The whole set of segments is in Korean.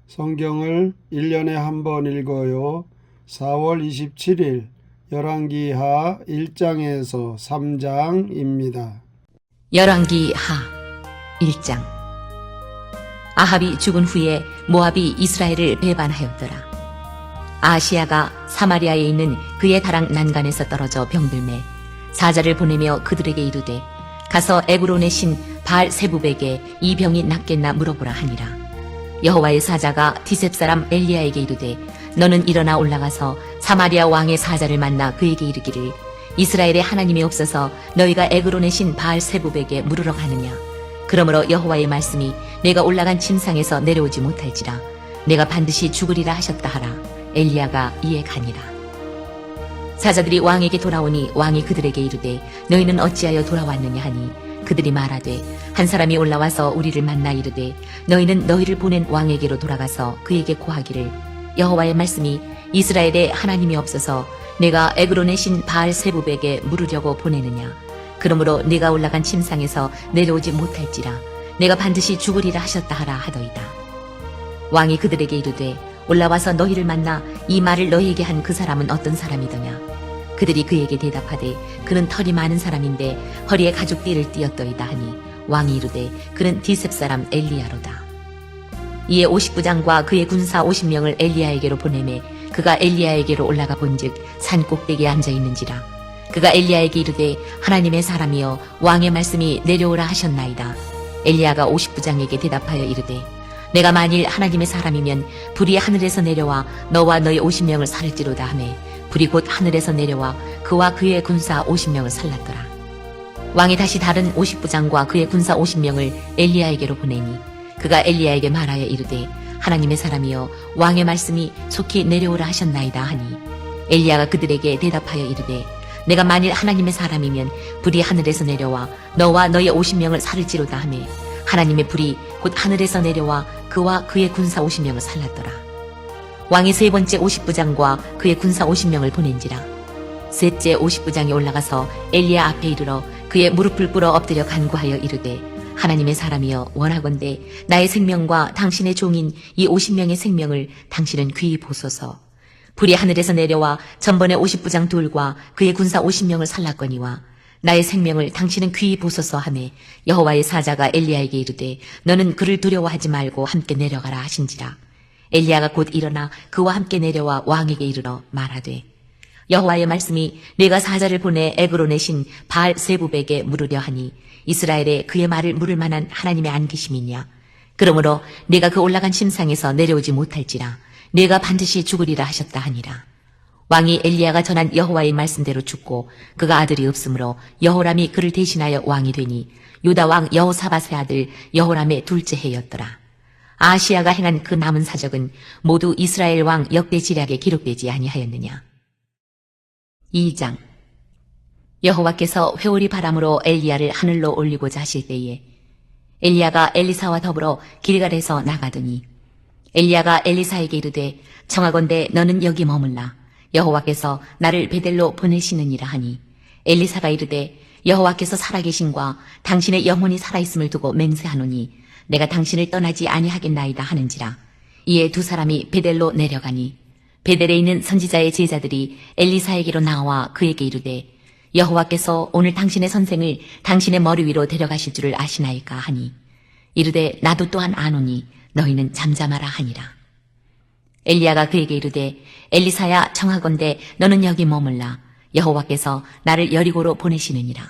성경을 1년에 한 번 읽어요. 4월 27일 열왕기하 1장에서 3장입니다. 열왕기하 1장. 아합이 죽은 후에 모압이 이스라엘을 배반하였더라. 아하시야가 사마리아에 있는 그의 다랑 난간에서 떨어져 병들매 사자를 보내며 그들에게 이르되 가서 에그론의 신 바알 세부백에 이 병이 낫겠나 물어보라 하니라. 여호와의 사자가 디셉 사람 엘리야에게 이르되 너는 일어나 올라가서 사마리아 왕의 사자를 만나 그에게 이르기를 이스라엘의 하나님이 없어서 너희가 에그론의 신 바알 세부백에 물으러 가느냐. 그러므로 여호와의 말씀이 내가 올라간 침상에서 내려오지 못할지라 내가 반드시 죽으리라 하셨다 하라. 엘리야가 이에 가니라. 사자들이 왕에게 돌아오니 왕이 그들에게 이르되 너희는 어찌하여 돌아왔느냐 하니 그들이 말하되 한 사람이 올라와서 우리를 만나 이르되 너희는 너희를 보낸 왕에게로 돌아가서 그에게 고하기를 여호와의 말씀이 이스라엘에 하나님이 없어서 내가 에그론의 신 바알 세부백에 물으려고 보내느냐. 그러므로 네가 올라간 침상에서 내려오지 못할지라 내가 반드시 죽으리라 하셨다 하라 하더이다. 왕이 그들에게 이르되 올라와서 너희를 만나 이 말을 너희에게 한 그 사람은 어떤 사람이더냐. 그들이 그에게 대답하되 그는 털이 많은 사람인데 허리에 가죽띠를 띠었더이다 하니 왕이 이르되 그는 디셉 사람 엘리야로다. 이에 50부장과 그의 군사 50명을 엘리야에게로 보내매 그가 엘리야에게로 올라가 본즉 산 꼭대기에 앉아 있는지라. 그가 엘리야에게 이르되 하나님의 사람이여 왕의 말씀이 내려오라 하셨나이다. 엘리야가 50부장에게 대답하여 이르되 내가 만일 하나님의 사람이면 불이 하늘에서 내려와 너와 너의 50명을 살을지로다 하매 불이 곧 하늘에서 내려와 그와 그의 군사 50명을 살랐더라. 왕이 다시 다른 50부장과 그의 군사 50명을 엘리야에게로 보내니 그가 엘리야에게 말하여 이르되 하나님의 사람이여 왕의 말씀이 속히 내려오라 하셨나이다 하니 엘리야가 그들에게 대답하여 이르되 내가 만일 하나님의 사람이면 불이 하늘에서 내려와 너와 너의 50명을 살을지로다 하매 하나님의 불이 곧 하늘에서 내려와 그와 그의 군사 50명을 살랐더라. 왕이 세 번째 50부장과 그의 군사 50명을 보낸지라. 셋째 50부장이 올라가서 엘리야 앞에 이르러 그의 무릎을 꿇어 엎드려 간구하여 이르되 하나님의 사람이여 원하건대 나의 생명과 당신의 종인 이 50명의 생명을 당신은 귀히 보소서. 불이 하늘에서 내려와 전번에 50부장 둘과 그의 군사 50명을 살랐거니와 나의 생명을 당신은 귀히 보소서 하매 여호와의 사자가 엘리야에게 이르되 너는 그를 두려워하지 말고 함께 내려가라 하신지라. 엘리야가 곧 일어나 그와 함께 내려와 왕에게 이르러 말하되 여호와의 말씀이 네가 사자를 보내 에그론의 신 바알 세부백에 물으려 하니 이스라엘에 그의 말을 물을 만한 하나님의 안 계심이냐. 그러므로 네가 그 올라간 침상에서 내려오지 못할지라 네가 반드시 죽으리라 하셨다 하니라. 왕이 엘리야가 전한 여호와의 말씀대로 죽고 그가 아들이 없으므로 여호람이 그를 대신하여 왕이 되니 유다 왕 여호사밧의 아들 여호람의 둘째 해였더라. 아하시야가 행한 그 남은 사적은 모두 이스라엘 왕 역대지략에 기록되지 아니하였느냐. 2장. 여호와께서 회오리 바람으로 엘리야를 하늘로 올리고자 하실 때에 엘리야가 엘리사와 더불어 길갈에서 나가더니 엘리야가 엘리사에게 이르되 청하건대 너는 여기 머물라. 여호와께서 나를 베델로 보내시느니라 하니 엘리사가 이르되 여호와께서 살아계신과 당신의 영혼이 살아있음을 두고 맹세하노니 내가 당신을 떠나지 아니하겠나이다 하는지라. 이에 두 사람이 베델로 내려가니 베델에 있는 선지자의 제자들이 엘리사에게로 나와 그에게 이르되 여호와께서 오늘 당신의 선생을 당신의 머리 위로 데려가실 줄을 아시나이까 하니 이르되 나도 또한 아노니 너희는 잠잠하라 하니라. 엘리야가 그에게 이르되 엘리사야 청하건대 너는 여기 머물라. 여호와께서 나를 여리고로 보내시느니라.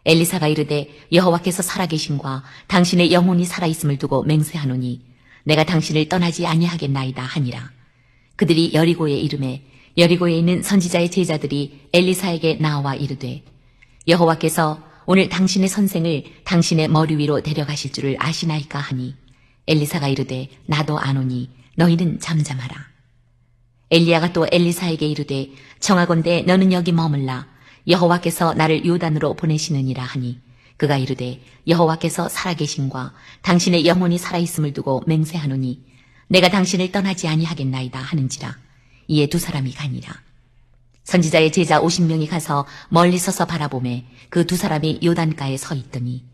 엘리사가 이르되 여호와께서 살아계신과 당신의 영혼이 살아있음을 두고 맹세하노니 내가 당신을 떠나지 아니하겠나이다 하니라. 그들이 여리고에 이르매 여리고에 있는 선지자의 제자들이 엘리사에게 나와 이르되 여호와께서 오늘 당신의 선생을 당신의 머리 위로 데려가실 줄을 아시나이까 하니 엘리사가 이르되 나도 아노니 너희는 잠잠하라. 엘리야가 또 엘리사에게 이르되 청하건대 너는 여기 머물라. 여호와께서 나를 요단으로 보내시느니라 하니 그가 이르되 여호와께서 살아계신과 당신의 영혼이 살아있음을 두고 맹세하노니 내가 당신을 떠나지 아니하겠나이다 하는지라. 이에 두 사람이 가니라. 선지자의 제자 50명이 가서 멀리 서서 바라보매 그 두 사람이 요단가에 서 있더니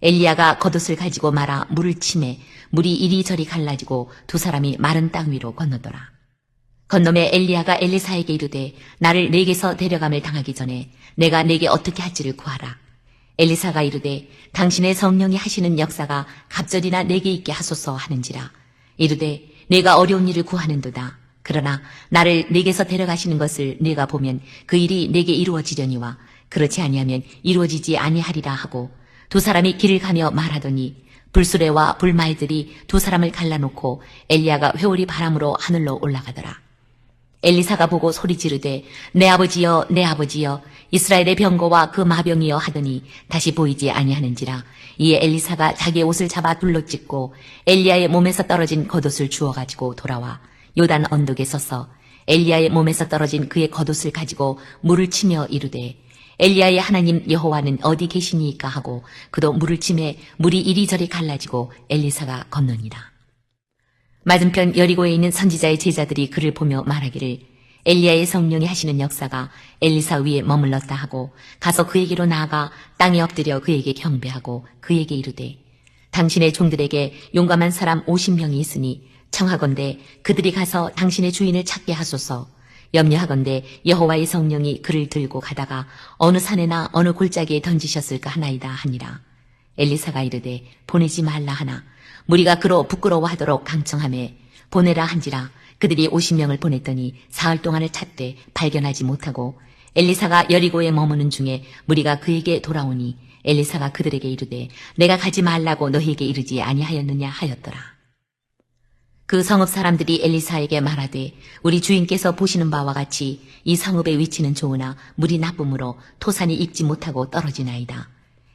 엘리야가 겉옷을 가지고 말아 물을 치매 물이 이리저리 갈라지고 두 사람이 마른 땅 위로 건너더라. 건너매 엘리야가 엘리사에게 이르되 나를 내게서 데려감을 당하기 전에 내가 내게 어떻게 할지를 구하라. 엘리사가 이르되 당신의 성령이 하시는 역사가 갑절이나 내게 있게 하소서 하는지라. 이르되 내가 어려운 일을 구하는도다. 그러나 나를 내게서 데려가시는 것을 내가 보면 그 일이 내게 이루어지려니와 그렇지 아니하면 이루어지지 아니하리라 하고 두 사람이 길을 가며 말하더니 불수레와 불말들이 두 사람을 갈라놓고 엘리야가 회오리 바람으로 하늘로 올라가더라. 엘리사가 보고 소리 지르되 내 아버지여 내 아버지여 이스라엘의 병거와 그 마병이여 하더니 다시 보이지 아니하는지라. 이에 엘리사가 자기의 옷을 잡아 둘러 찢고 엘리야의 몸에서 떨어진 겉옷을 주워가지고 돌아와 요단 언덕에 서서 엘리야의 몸에서 떨어진 그의 겉옷을 가지고 물을 치며 이르되 엘리야의 하나님 여호와는 어디 계시니이까 하고 그도 물을 치매 물이 이리저리 갈라지고 엘리사가 건너니라. 맞은편 여리고에 있는 선지자의 제자들이 그를 보며 말하기를 엘리야의 성령이 하시는 역사가 엘리사 위에 머물렀다 하고 가서 그에게로 나아가 땅에 엎드려 그에게 경배하고 그에게 이르되 당신의 종들에게 용감한 사람 50명이 있으니 청하건대 그들이 가서 당신의 주인을 찾게 하소서. 염려하건대 여호와의 성령이 그를 들고 가다가 어느 산에나 어느 골짜기에 던지셨을까 하나이다 하니라. 엘리사가 이르되 보내지 말라 하나 무리가 그로 부끄러워하도록 강청하매 보내라 한지라. 그들이 50명을 보냈더니 사흘 동안을 찾되 발견하지 못하고 엘리사가 여리고에 머무는 중에 무리가 그에게 돌아오니 엘리사가 그들에게 이르되 내가 가지 말라고 너희에게 이르지 아니하였느냐 하였더라. 그 성읍 사람들이 엘리사에게 말하되 우리 주인께서 보시는 바와 같이 이 성읍의 위치는 좋으나 물이 나쁨으로 토산이 익지 못하고 떨어지나이다.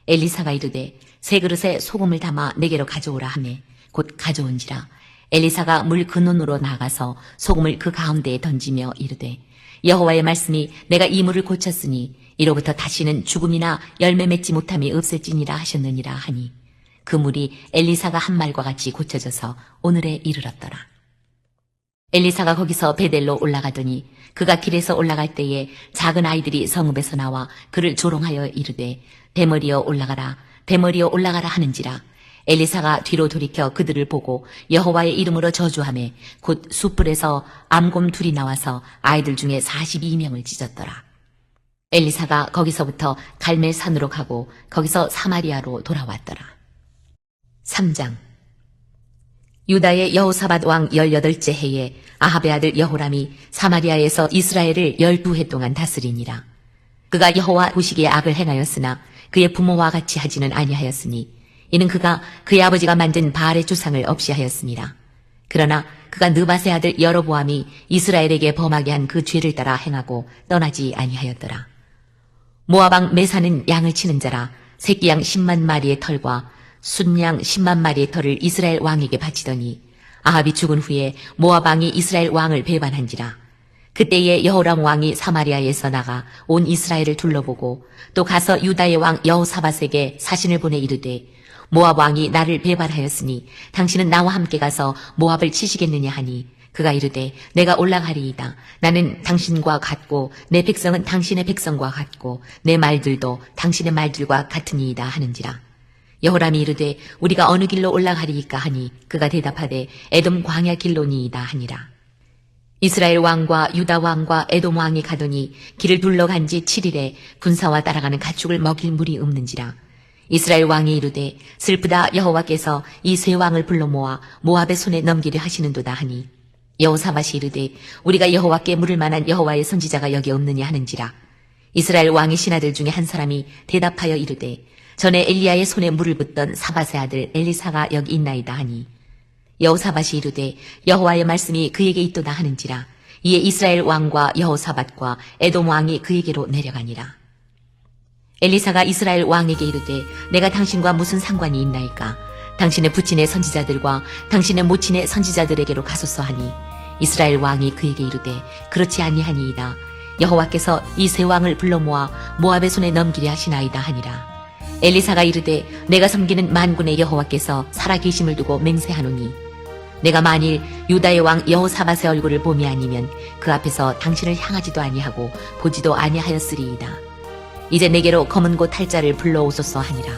엘리사가 이르되 세 그릇에 소금을 담아 내게로 가져오라 하매 곧 가져온지라. 엘리사가 물 근원으로 나가서 소금을 그 가운데에 던지며 이르되 여호와의 말씀이 내가 이 물을 고쳤으니 이로부터 다시는 죽음이나 열매 맺지 못함이 없을지니라 하셨느니라 하니 그 물이 엘리사가 한 말과 같이 고쳐져서 오늘에 이르렀더라. 엘리사가 거기서 베델로 올라가더니 그가 길에서 올라갈 때에 작은 아이들이 성읍에서 나와 그를 조롱하여 이르되 대머리여 올라가라 대머리여 올라가라 하는지라. 엘리사가 뒤로 돌이켜 그들을 보고 여호와의 이름으로 저주하매 곧 숯불에서 암곰 둘이 나와서 아이들 중에 42명을 찢었더라. 엘리사가 거기서부터 갈멜산으로 가고 거기서 사마리아로 돌아왔더라. 3장. 유다의 여호사밧 왕 18째 해에 아합의 아들 여호람이 사마리아에서 이스라엘을 12해 동안 다스리니라. 그가 여호와 보시기에 악을 행하였으나 그의 부모와 같이 하지는 아니하였으니 이는 그가 그의 아버지가 만든 바알의 주상을 없이 하였습니다. 그러나 그가 느밧의 아들 여로보암이 이스라엘에게 범하게 한 그 죄를 따라 행하고 떠나지 아니하였더라. 모압 메사는 양을 치는 자라 새끼양 10만 마리의 털과 순양 10만 마리의 털을 이스라엘 왕에게 바치더니 아합이 죽은 후에 모압 왕이 이스라엘 왕을 배반한지라. 그때에 여호람 왕이 사마리아에서 나가 온 이스라엘을 둘러보고 또 가서 유다의 왕 여호사밧에게 사신을 보내 이르되 모압 왕이 나를 배반하였으니 당신은 나와 함께 가서 모압을 치시겠느냐 하니 그가 이르되 내가 올라가리이다. 나는 당신과 같고 내 백성은 당신의 백성과 같고 내 말들도 당신의 말들과 같으니이다 하는지라. 여호람이 이르되 우리가 어느 길로 올라가리이까 하니 그가 대답하되 에돔 광야 길로니이다 하니라. 이스라엘 왕과 유다 왕과 에돔 왕이 가더니 길을 둘러간 지 7일에 군사와 따라가는 가축을 먹일 물이 없는지라. 이스라엘 왕이 이르되 슬프다 여호와께서 이 세 왕을 불러 모아 모압의 손에 넘기려 하시는도다 하니 여호사밧이 이르되 우리가 여호와께 물을 만한 여호와의 선지자가 여기 없느냐 하는지라. 이스라엘 왕의 신하들 중에 한 사람이 대답하여 이르되 전에 엘리야의 손에 물을 붓던 사밧의 아들 엘리사가 여기 있나이다 하니 여호사밧이 이르되 여호와의 말씀이 그에게 있도다 하는지라. 이에 이스라엘 왕과 여호사밧과 에돔 왕이 그에게로 내려가니라. 엘리사가 이스라엘 왕에게 이르되 내가 당신과 무슨 상관이 있나이까. 당신의 부친의 선지자들과 당신의 모친의 선지자들에게로 가소서 하니 이스라엘 왕이 그에게 이르되 그렇지 아니하니이다. 여호와께서 이 세 왕을 불러 모아 모압의 손에 넘기려 하시나이다 하니라. 엘리사가 이르되 내가 섬기는 만군의 여호와께서 살아계심을 두고 맹세하노니 내가 만일 유다의 왕 여호사밧의 얼굴을 봄이 아니면 그 앞에서 당신을 향하지도 아니하고 보지도 아니하였으리이다. 이제 내게로 검은 고 탈자를 불러오소서 하니라.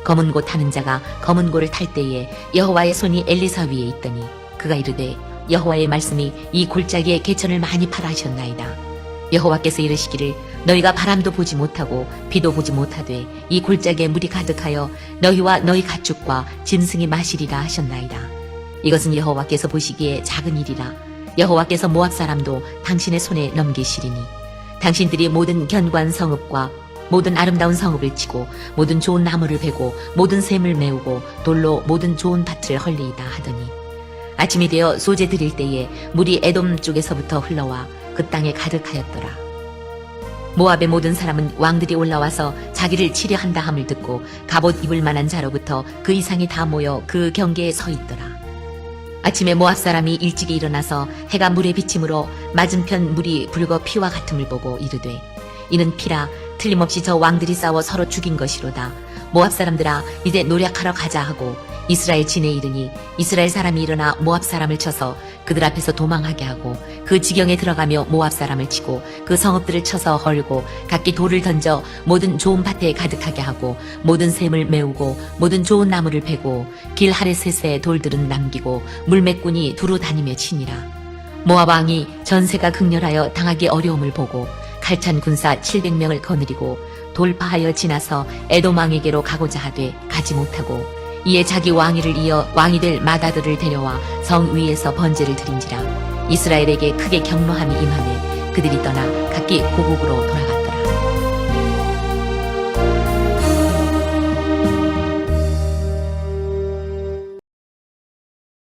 검은 고 타는 자가 검은 고를 탈 때에 여호와의 손이 엘리사 위에 있더니 그가 이르되 여호와의 말씀이 이 골짜기에 개천을 많이 파라 하셨나이다. 여호와께서 이르시기를 너희가 바람도 보지 못하고 비도 보지 못하되 이 골짜기에 물이 가득하여 너희와 너희 가축과 짐승이 마시리라 하셨나이다. 이것은 여호와께서 보시기에 작은 일이라. 여호와께서 모압 사람도 당신의 손에 넘기시리니 당신들이 모든 견고한 성읍과 모든 아름다운 성읍을 치고 모든 좋은 나무를 베고 모든 샘을 메우고 돌로 모든 좋은 밭을 헐리이다 하더니 아침이 되어 소재 드릴 때에 물이 에돔 쪽에서부터 흘러와 그 땅에 가득하였더라. 모압의 모든 사람은 왕들이 올라와서 자기를 치려 한다 함을 듣고 갑옷 입을 만한 자로부터 그 이상이 다 모여 그 경계에 서 있더라. 아침에 모압 사람이 일찍이 일어나서 해가 물에 비침으로 맞은편 물이 붉어 피와 같음을 보고 이르되 이는 피라 틀림없이 저 왕들이 싸워 서로 죽인 것이로다. 모압 사람들아 이제 노력하러 가자 하고 이스라엘 진에 이르니 이스라엘 사람이 일어나 모압 사람을 쳐서 그들 앞에서 도망하게 하고 그 지경에 들어가며 모압 사람을 치고 그 성읍들을 쳐서 헐고 각기 돌을 던져 모든 좋은 밭에 가득하게 하고 모든 샘을 메우고 모든 좋은 나무를 베고 길 하레셋에 돌들은 남기고 물매꾼이 두루 다니며 치니라. 모압 왕이 전세가 극렬하여 당하기 어려움을 보고 칼찬 군사 700명을 거느리고 돌파하여 지나서 에돔 왕에게로 가고자 하되 가지 못하고 이에 자기 왕위를 이어 왕이 될 마다들을 데려와 성 위에서 번제를 드린지라. 이스라엘에게 크게 경노함이 임하매 그들이 떠나 각기 고국으로 돌아갔다.